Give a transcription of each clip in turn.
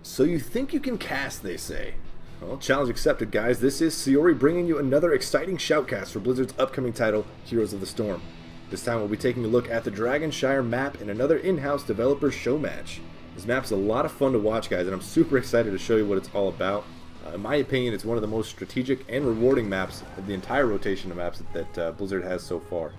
So you think you can cast, they say. Well, challenge accepted, guys. This is Syoori bringing you another exciting shoutcast for Blizzard's upcoming title, Heroes of the Storm. This time we'll be taking a look at the Dragon Shire map and another in-house developer Showmatch. This map's a lot of fun to watch, guys, and I'm super excited to show you what it's all about. In my opinion, it's one of the most strategic and rewarding maps of the entire rotation of maps that Blizzard has so far.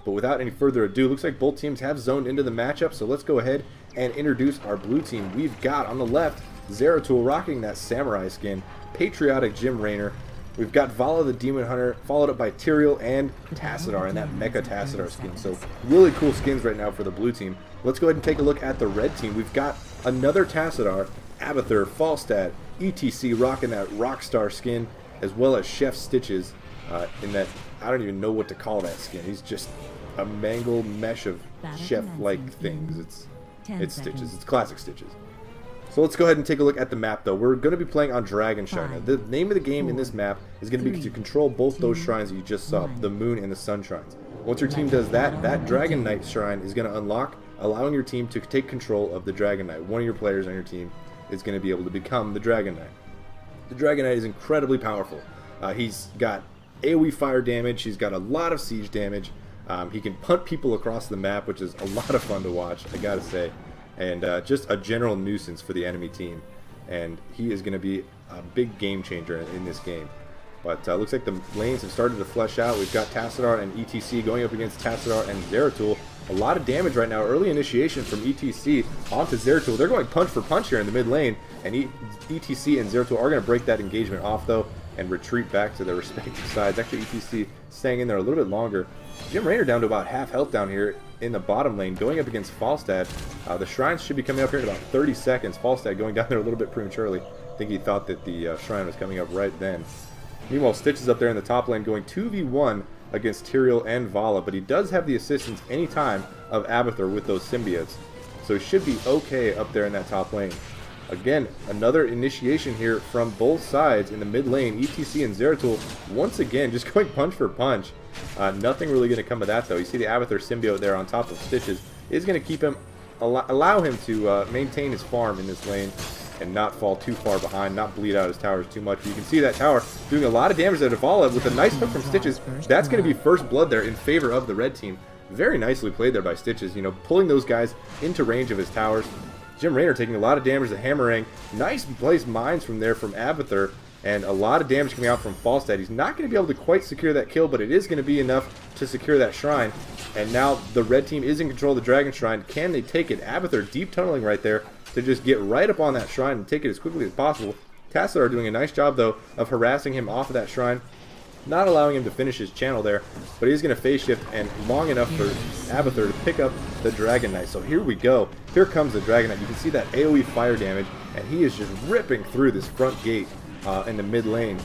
But without any further ado, looks like both teams have zoned into the matchup, so let's go ahead and introduce our blue team. We've got on the left Zeratul rocking that samurai skin, patriotic Jim Raynor. We've got Vala the Demon Hunter, followed up by Tyrael and Tassadar in that Mecha Tassadar skin. So really cool skins right now for the blue team. Let's go ahead and take a look at the red team. We've got another Tassadar, Abathur, Falstad, ETC rocking that Rockstar skin, as well as Chef Stitches in that, I don't even know what to call that skin. He's just a mangled mesh of chef-like things. It's Stitches. It's classic Stitches. So let's go ahead and take a look at the map, though. We're going to be playing on Dragon Shire. Now, the name of the game in this map is going to be to control both those shrines that you just saw, the Moon and the Sun shrines. Once your team does that, that Dragon Knight shrine is going to unlock, allowing your team to take control of the Dragon Knight. One of your players on your team is going to be able to become the Dragon Knight. The Dragon Knight is incredibly powerful. He's got AoE fire damage. He's got a lot of siege damage. He can punt people across the map, which is a lot of fun to watch, I gotta say. And just a general nuisance for the enemy team. And he is going to be a big game changer in this game. But looks like the lanes have started to flesh out. We've got Tassadar and ETC going up against Tassadar and Zeratul. A lot of damage right now. Early initiation from ETC onto Zeratul. They're going punch for punch here in the mid lane. And ETC and Zeratul are going to break that engagement off, though, and retreat back to their respective sides. Actually, ETC staying in there a little bit longer. Jim Raynor down to about half health down here in the bottom lane, going up against Falstad. The shrines should be coming up here in about 30 seconds. Falstad going down there a little bit prematurely. I think he thought that the shrine was coming up right then. Meanwhile, Stitch is up there in the top lane going 2v1 against Tyrael and Vala, but he does have the assistance anytime of Abathur with those symbiotes. So he should be okay up there in that top lane. Again, another initiation here from both sides in the mid lane. ETC and Zeratul once again just going punch for punch. Nothing really going to come of that, though. You see the Abathur symbiote there on top of Stitches is going to keep him, allow him to maintain his farm in this lane and not fall too far behind, not bleed out his towers too much. But you can see that tower doing a lot of damage to Vala with a nice hook from Stitches. That's going to be first blood there in favor of the red team. Very nicely played there by Stitches, you know, pulling those guys into range of his towers. Jim Raynor taking a lot of damage to Hammerang. Nice placed mines from there from Abathur. And a lot of damage coming out from Falstad. He's not going to be able to quite secure that kill, but it is going to be enough to secure that shrine. And now the red team is in control of the Dragon Shrine. Can they take it? Abathur deep tunneling right there to just get right up on that shrine and take it as quickly as possible. Tassadar doing a nice job, though, of harassing him off of that shrine. Not allowing him to finish his channel there, but he's going to phase shift and long enough for Abathur to pick up the Dragon Knight. So here we go. Here comes the Dragon Knight. You can see that AoE fire damage, and he is just ripping through this front gate in the mid lane.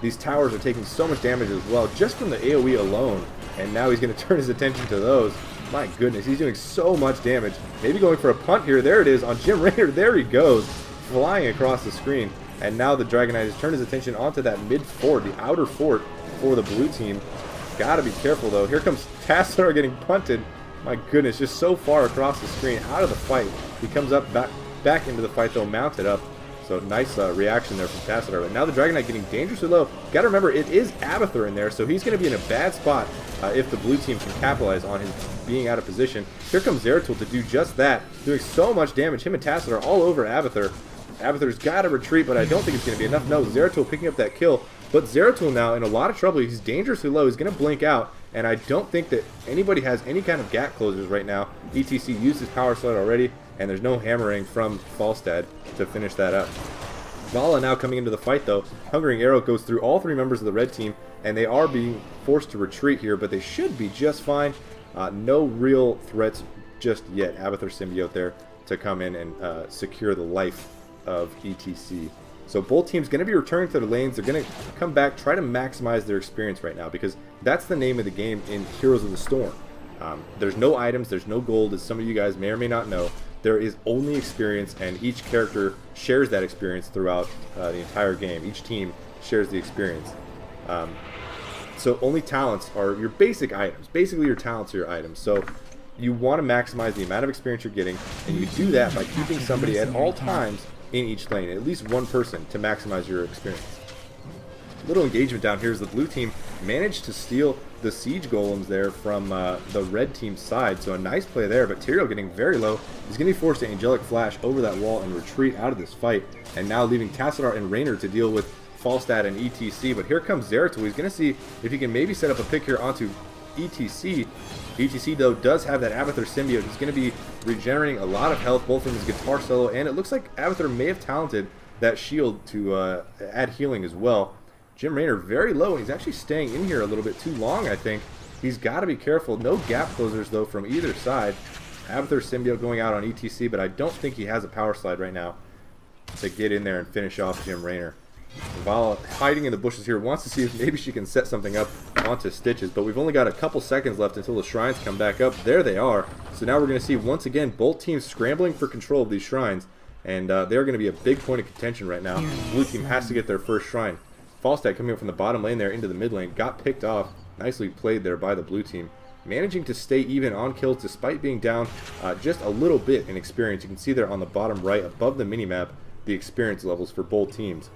These towers are taking so much damage as well, just from the AoE alone, and now he's going to turn his attention to those. My goodness, he's doing so much damage. Maybe going for a punt here. There it is on Jim Raynor. There he goes, flying across the screen. And now the Dragon Knight has turned his attention onto that mid fort, the outer fort for the blue team. Gotta be careful, though. Here comes Tassadar getting punted. My goodness, just so far across the screen, out of the fight. He comes up back into the fight, though, mounted up. So nice reaction there from Tassadar. But now the Dragon Knight getting dangerously low. Got to remember, it is Abathur in there, so he's going to be in a bad spot if the blue team can capitalize on his being out of position. Here comes Zeratul to do just that, doing so much damage. Him and Tassadar all over Abathur. Abathur's got to retreat, but I don't think it's going to be enough. No, Zeratul picking up that kill. But Zeratul now in a lot of trouble. He's dangerously low. He's going to blink out, and I don't think that anybody has any kind of gap closers right now. ETC used his power slide already, and there's no hammering from Falstad to finish that up. Vala now coming into the fight, though. Hungering Arrow goes through all three members of the red team, and they are being forced to retreat here, but they should be just fine. No real threats just yet. Abathur symbiote there to come in and secure the life of ETC. So both teams going to be returning to their lanes. They're going to come back, try to maximize their experience right now, because that's the name of the game in Heroes of the Storm. There's no items, there's no gold, as some of you guys may or may not know. There is only experience, and each character shares that experience throughout the entire game. Each team shares the experience. So only talents are your basic items. Basically, your talents are your items. So you want to maximize the amount of experience you're getting, and you do that by keeping somebody at all times in each lane, at least one person to maximize your experience. Little engagement down here as the blue team managed to steal the siege golems there from the red team's side. So a nice play there, but Tyrael getting very low. He's going to be forced to Angelic Flash over that wall and retreat out of this fight. And now leaving Tassadar and Raynor to deal with Falstad and ETC. But here comes Zeratul. He's going to see if he can maybe set up a pick here onto ETC. ETC, though, does have that Abathur symbiote. He's going to be regenerating a lot of health, both from his guitar solo, and it looks like Abathur may have talented that shield to add healing as well. Jim Raynor very low, and he's actually staying in here a little bit too long, I think. He's got to be careful. No gap closers, though, from either side. Abathur symbiote going out on ETC, but I don't think he has a power slide right now to get in there and finish off Jim Raynor. Vala hiding in the bushes here, wants to see if maybe she can set something up onto Stitches, but we've only got a couple seconds left until the shrines come back up. There they are. So now we're going to see once again both teams scrambling for control of these shrines, and they're going to be a big point of contention right now. Blue team has to get their first shrine. Falstad coming up from the bottom lane there into the mid lane, got picked off. Nicely played there by the blue team. Managing to stay even on kills despite being down just a little bit in experience. You can see there on the bottom right above the minimap the experience levels for both teams.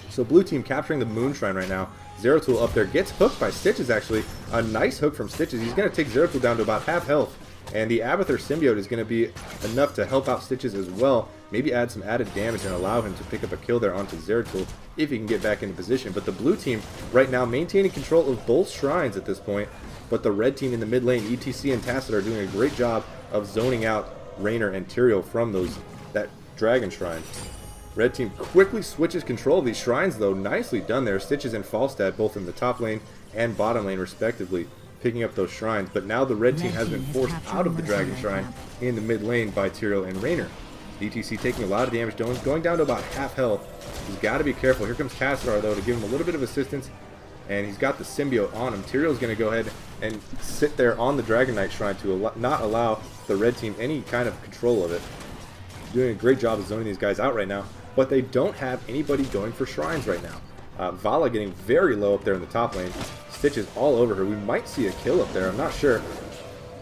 So blue team capturing the moon shrine right now. Zeratul up there gets hooked by Stitches actually. A nice hook from Stitches. He's going to take Zeratul down to about half health. And the Abathur symbiote is going to be enough to help out Stitches as well. Maybe add some added damage and allow him to pick up a kill there onto Zeratul if he can get back into position. But the blue team right now maintaining control of both shrines at this point. But the red team in the mid lane, ETC and Tacit, are doing a great job of zoning out Raynor and Tyrael from that dragon shrine. Red team quickly switches control of these shrines though. Nicely done there. Stitches and Falstad both in the top lane and bottom lane respectively, picking up those shrines. But now the red team has been forced out of the dragon shrine in the mid lane by Tyrael and Raynor. ETC taking a lot of damage, going down to about half health. He's got to be careful. Here comes Tassadar though to give him a little bit of assistance, and he's got the symbiote on him. Tyrael's going to go ahead and sit there on the Dragon Knight shrine to not allow the red team any kind of control of it. Doing a great job of zoning these guys out right now, but they don't have anybody going for shrines right now. Vala getting very low up there in the top lane. Stitches all over her. We might see a kill up there, I'm not sure.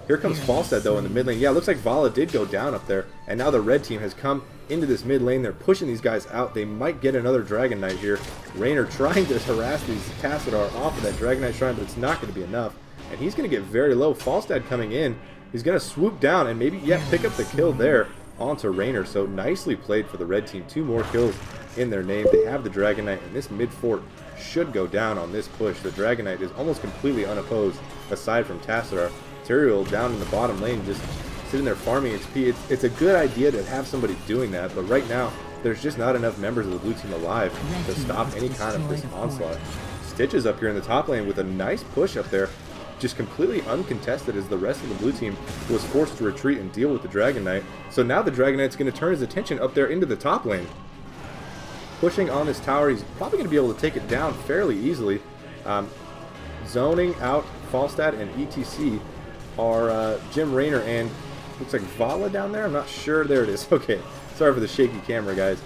Here comes Falstad though in the mid lane. Yeah, it looks like Vala did go down up there, and now the red team has come into this mid lane. They're pushing these guys out. They might get another Dragon Knight here. Raynor trying to harass these Tassadar off of that Dragon Knight shrine, but it's not going to be enough. And he's going to get very low. Falstad coming in. He's going to swoop down and maybe, pick up the kill there onto Raynor. So nicely played for the red team. 2 more kills in their name. They have the Dragon Knight, and this mid fort should go down on this push. The Dragon Knight is almost completely unopposed aside from Tassadar. Tyrael down in the bottom lane just sitting there farming XP. It's a good idea to have somebody doing that, but right now there's just not enough members of the blue team alive to stop any kind of this onslaught. Stitches up here in the top lane with a nice push up there, just completely uncontested as the rest of the blue team was forced to retreat and deal with the Dragon Knight. So now the Dragon Knight's going to turn his attention up there into the top lane. Pushing on this tower, he's probably going to be able to take it down fairly easily. Zoning out Falstad and ETC are Jim Raynor and looks like Vala down there. I'm not sure. There it is. Okay, sorry for the shaky camera, guys.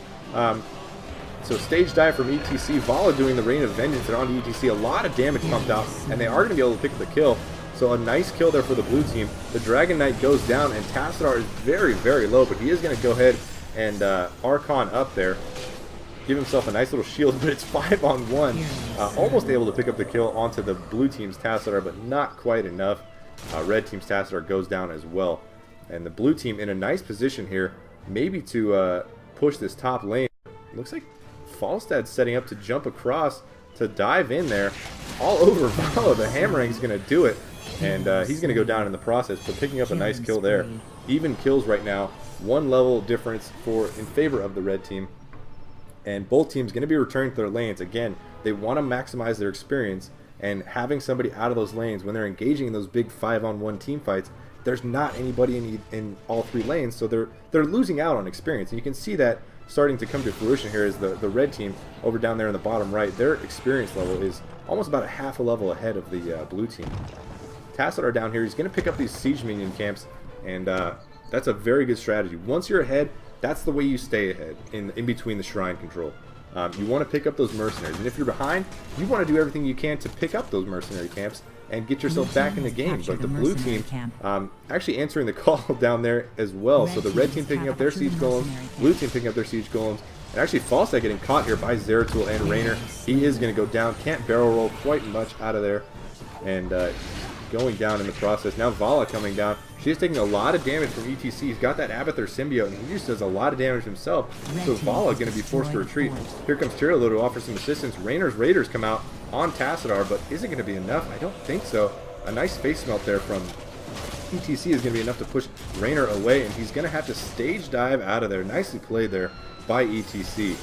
So stage dive from ETC. Vala doing the Rain of Vengeance and onto ETC. A lot of damage pumped out, and they are going to be able to pick up the kill. So a nice kill there for the blue team. The Dragon Knight goes down, and Tassadar is very, very low, but he is going to go ahead and Archon up there. Give himself a nice little shield, but it's 5-on-1. Almost able to pick up the kill onto the blue team's Tassadar, but not quite enough. Red team's Tassadar goes down as well. And the blue team in a nice position here, maybe to push this top lane. Looks like Falstad's setting up to jump across to dive in there. All over Vala. The Hammering's going to do it. And he's going to go down in the process, but picking up a nice kill there. Even kills right now. 1 level difference in favor of the red team. And both teams going to be returning to their lanes. Again, they want to maximize their experience. And having somebody out of those lanes when they're engaging in those big 5-on-1 team fights, there's not anybody in all 3 lanes, so they're losing out on experience. And you can see that starting to come to fruition here is the red team over down there in the bottom right. Their experience level is almost about a half a level ahead of the blue team. Tassadar down here, he's going to pick up these siege minion camps, and that's a very good strategy. Once you're ahead, that's the way you stay ahead in between the shrine control. You want to pick up those mercenaries, and if you're behind, you want to do everything you can to pick up those mercenary camps and get yourself back in the game. But the blue team actually answering the call down there as well. So the red team picking up their siege golems, blue team picking up their siege golems, and actually Falstad getting caught here by Zeratul and Raynor. He is going to go down, can't barrel roll quite much out of there, and going down in the process. Now Vala coming down. She's taking a lot of damage from ETC. He's got that Abathur symbiote, and he just does a lot of damage himself. So Vala going to be forced to retreat. Here comes Tyrael to offer some assistance. Raynor's Raiders come out on Tassadar, but is it going to be enough? I don't think so. A nice face melt there from ETC is going to be enough to push Raynor away, and he's going to have to stage dive out of there. Nicely played there by ETC.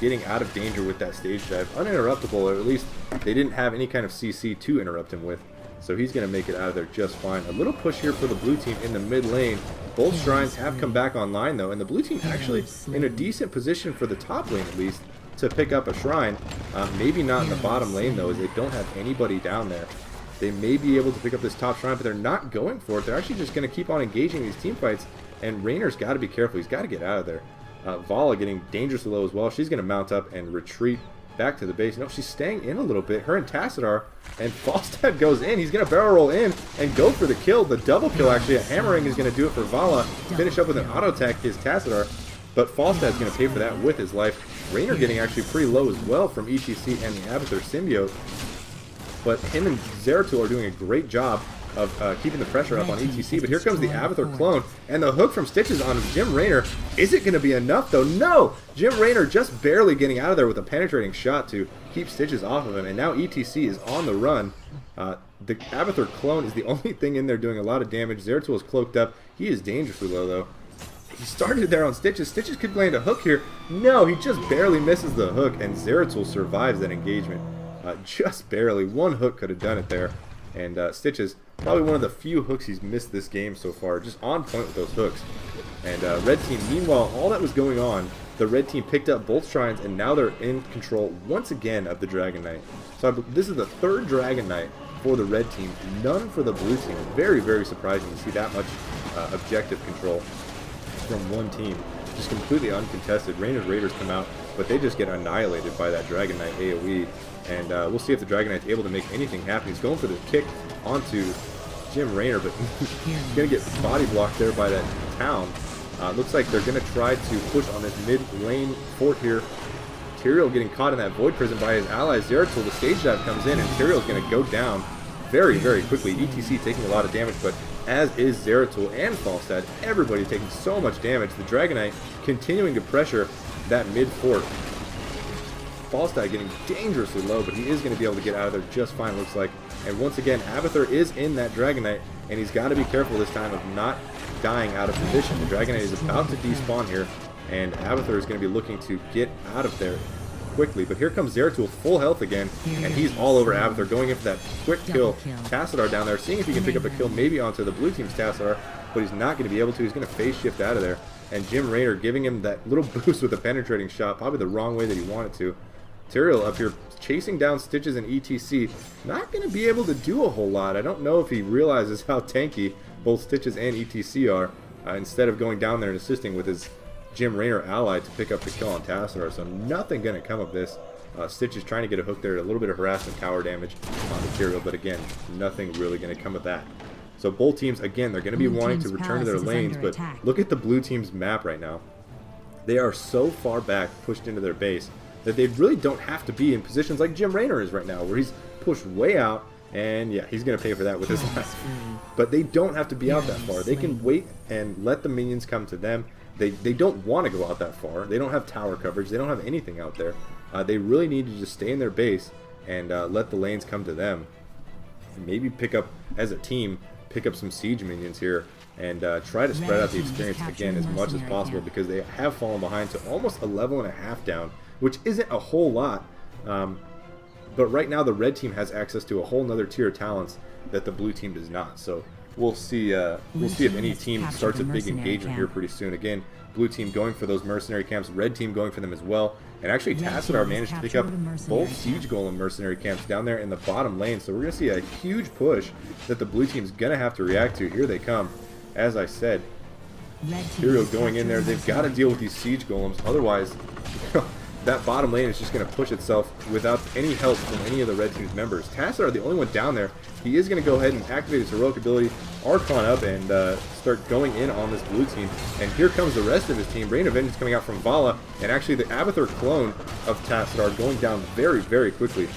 Getting out of danger with that stage dive. Uninterruptible, or at least they didn't have any kind of CC to interrupt him with. So he's going to make it out of there just fine. A little push here for the blue team in the mid lane. Both shrines have come back online though, and the blue team actually in a decent position for the top lane at least to pick up a shrine. Maybe not in the bottom lane though, as they don't have anybody down there. They may be able to pick up this top shrine, but they're not going for it. They're actually just going to keep on engaging these team fights, and Raynor's got to be careful. He's got to get out of there. Vala getting dangerously low as well. She's going to mount up and retreat back to the base. No, she's staying in a little bit. Her and Tassadar, and Falstad goes in. He's going to barrel roll in and go for the kill. The double kill, actually. A hammering is going to do it for Vala. Finish up with an auto attack is Tassadar, but Falstad's going to pay for that with his life. Raynor getting actually pretty low as well from ETC and the Abathur symbiote, but him and Zeratul are doing a great job of keeping the pressure up on ETC. But here comes the Abathur clone, and the hook from Stitches on Jim Raynor. Is it going to be enough though? No! Jim Raynor just barely getting out of there with a penetrating shot to keep Stitches off of him, and now ETC is on the run. The Abathur clone is the only thing in there doing a lot of damage. Zeratul is cloaked up. He is dangerously low though. He started there on Stitches. Stitches could land a hook here. No, he just barely misses the hook, and Zeratul survives that engagement. Just barely. One hook could have done it there. And Stitches, probably one of the few hooks he's missed this game so far. Just on point with those hooks. And red team, meanwhile, all that was going on, the red team picked up both shrines, and now they're in control once again of the Dragon Knight. So this is the third Dragon Knight for the red team, none for the blue team. Very, very surprising to see that much objective control from one team. Just completely uncontested. Raynor's Raiders come out, but they just get annihilated by that Dragon Knight AoE. And we'll see if the Dragon Knight's able to make anything happen. He's going for the kick onto Jim Raynor, but he's going to get body blocked there by that town. Looks like they're going to try to push on this mid-lane fort here. Tyrael getting caught in that Void Prison by his ally Zeratul. The stage dive comes in, and Tyrael's going to go down very, very quickly. ETC taking a lot of damage, but as is Zeratul and Falstad. Everybody taking so much damage. The Dragon Knight continuing to pressure that mid-fort. Falstad getting dangerously low, but he is going to be able to get out of there just fine, looks like. And once again, Abathur is in that Dragon Knight, and he's got to be careful this time of not dying out of position. The Dragon Knight is about to despawn here, and Abathur is going to be looking to get out of there quickly. But here comes Zeratul, full health again, and he's all over Abathur, going in for that quick kill. Tassadar down there, seeing if he can pick up a kill maybe onto the blue team's Tassadar, but he's not going to be able to. He's going to phase shift out of there. And Jim Raynor giving him that little boost with a penetrating shot, probably the wrong way that he wanted to. Tyrael up here chasing down Stitches and ETC. Not going to be able to do a whole lot. I don't know if he realizes how tanky both Stitches and ETC are, instead of going down there and assisting with his Jim Raynor ally to pick up the kill on Tassadar. So nothing going to come of this. Stitches trying to get a hook there, a little bit of harassment tower damage on the Tyrael, but again, nothing really going to come of that. So both teams, again, they're going to be wanting to return to their lanes, but look at the blue team's map right now. They are so far back, pushed into their base, that they really don't have to be in positions like Jim Raynor is right now, where he's pushed way out, and yeah, he's going to pay for that with his life. But they don't have to be out that far. They can wait and let the minions come to them. They don't want to go out that far. They don't have tower coverage. They don't have anything out there. They really need to just stay in their base and let the lanes come to them. And maybe pick up, as a team, pick up some siege minions here and try to spread out the experience again as much as possible, because they have fallen behind to almost a level and a half down, which isn't a whole lot. But right now the red team has access to a whole nother tier of talents that the blue team does not. So we'll see if any team starts a big engagement here pretty soon. Again, blue team going for those mercenary camps, red team going for them as well. And actually Tassadar managed to pick up both siege golem mercenary camps down there in the bottom lane. So we're going to see a huge push that the blue team's going to have to react to. Here they come. As I said, Tyrael going in there. They've got to deal with these siege golems. Otherwise, that bottom lane is just going to push itself without any help from any of the red team's members. Tassadar, the only one down there, he is going to go ahead and activate his heroic ability, Archon up, and start going in on this blue team. And here comes the rest of his team. Rain of Vengeance coming out from Vala, and actually the Abathur clone of Tassadar going down very, very quickly.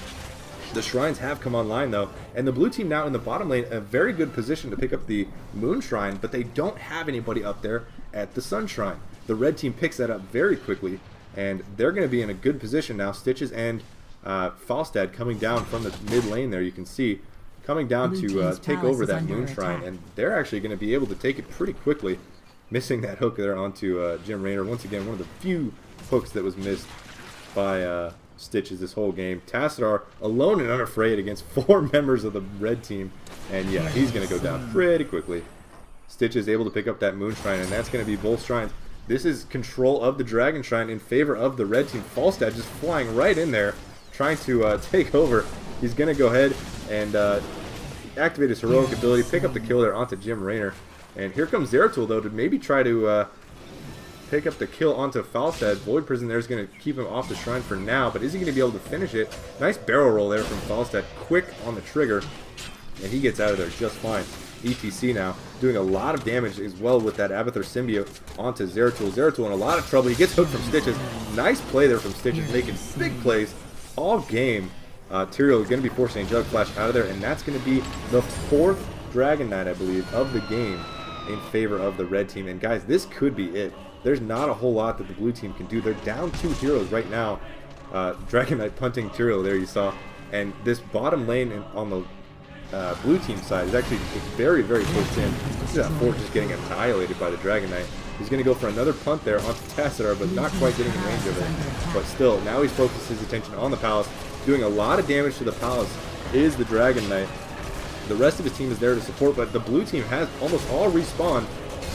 The shrines have come online though, and the blue team now in the bottom lane, a very good position to pick up the Moon Shrine, but they don't have anybody up there at the Sun Shrine. The red team picks that up very quickly, and they're going to be in a good position now. Stitches and Falstad coming down from the mid lane there, you can see, coming down to take over that Moon Shrine, and they're actually going to be able to take it pretty quickly, missing that hook there onto Jim Raynor. Once again, one of the few hooks that was missed by Stitches this whole game. Tassadar alone and unafraid against 4 members of the red team, and yeah, he's going to go down pretty quickly. Stitches able to pick up that Moon Shrine, and that's going to be both shrines. This is control of the Dragon Shrine in favor of the red team. Falstad just flying right in there, trying to take over. He's going to go ahead and activate his heroic ability, pick up the kill there onto Jim Raynor. And here comes Zeratul, though, to maybe try to pick up the kill onto Falstad. Void Prison there is going to keep him off the shrine for now, but is he going to be able to finish it? Nice barrel roll there from Falstad, quick on the trigger, and he gets out of there just fine. ETC now doing a lot of damage as well with that Abathur symbiote onto Zeratul. Zeratul in a lot of trouble. He gets hooked from Stitches. Nice play there from Stitches, making big plays all game. Tyrael is going to be forcing Jug Flash out of there, and that's going to be the 4th Dragon Knight, I believe, of the game in favor of the red team. And guys, this could be it. There's not a whole lot that the blue team can do. They're down 2 heroes right now. Dragon Knight punting Tyrael there, you saw. And this bottom lane on the blue team side is actually very, very close in. This is that Fort just getting annihilated by the Dragon Knight. He's going to go for another punt there onto Tassadar, but not quite getting in range of it. But still, now he's focused his attention on the Palace. Doing a lot of damage to the Palace is the Dragon Knight. The rest of his team is there to support, but the blue team has almost all respawned.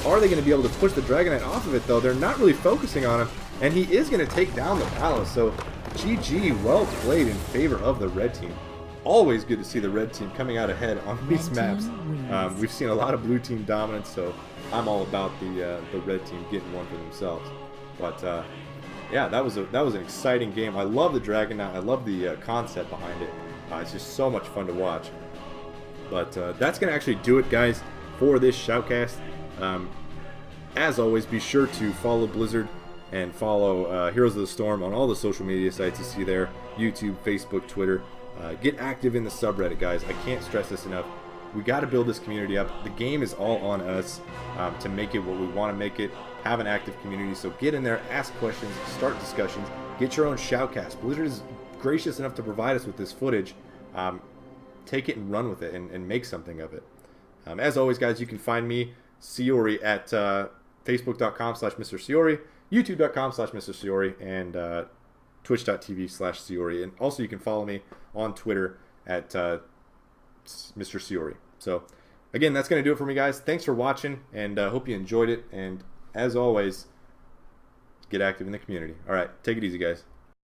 Are they going to be able to push the Dragon Knight off of it, though? They're not really focusing on him, and he is going to take down the Palace. So, GG, well played in favor of the red team. Always good to see the red team coming out ahead on these maps. We've seen a lot of blue team dominance, so I'm all about the red team getting one for themselves. But yeah, that was an exciting game. I love the Dragon Knight. I love the concept behind it. It's just so much fun to watch. But that's going to actually do it, guys, for this Shoutcast. As always, be sure to follow Blizzard and follow Heroes of the Storm on all the social media sites you see there. YouTube, Facebook, Twitter. Get active in the subreddit, guys. I can't stress this enough. We got to build this community up. The game is all on us to make it what we want to make it. Have an active community. So get in there, ask questions, start discussions, get your own Shoutcast. Blizzard is gracious enough to provide us with this footage. Take it and run with it and make something of it. As always, guys, you can find me, Syoori, at facebook.com/MrSyoori, youtube.com/MrSyoori, and twitch.tv/Syoori. And also you can follow me on Twitter at Mr. Syoori. So again, that's going to do it for me, guys. Thanks for watching, and hope you enjoyed it. And as always, get active in the community. All right, take it easy, guys.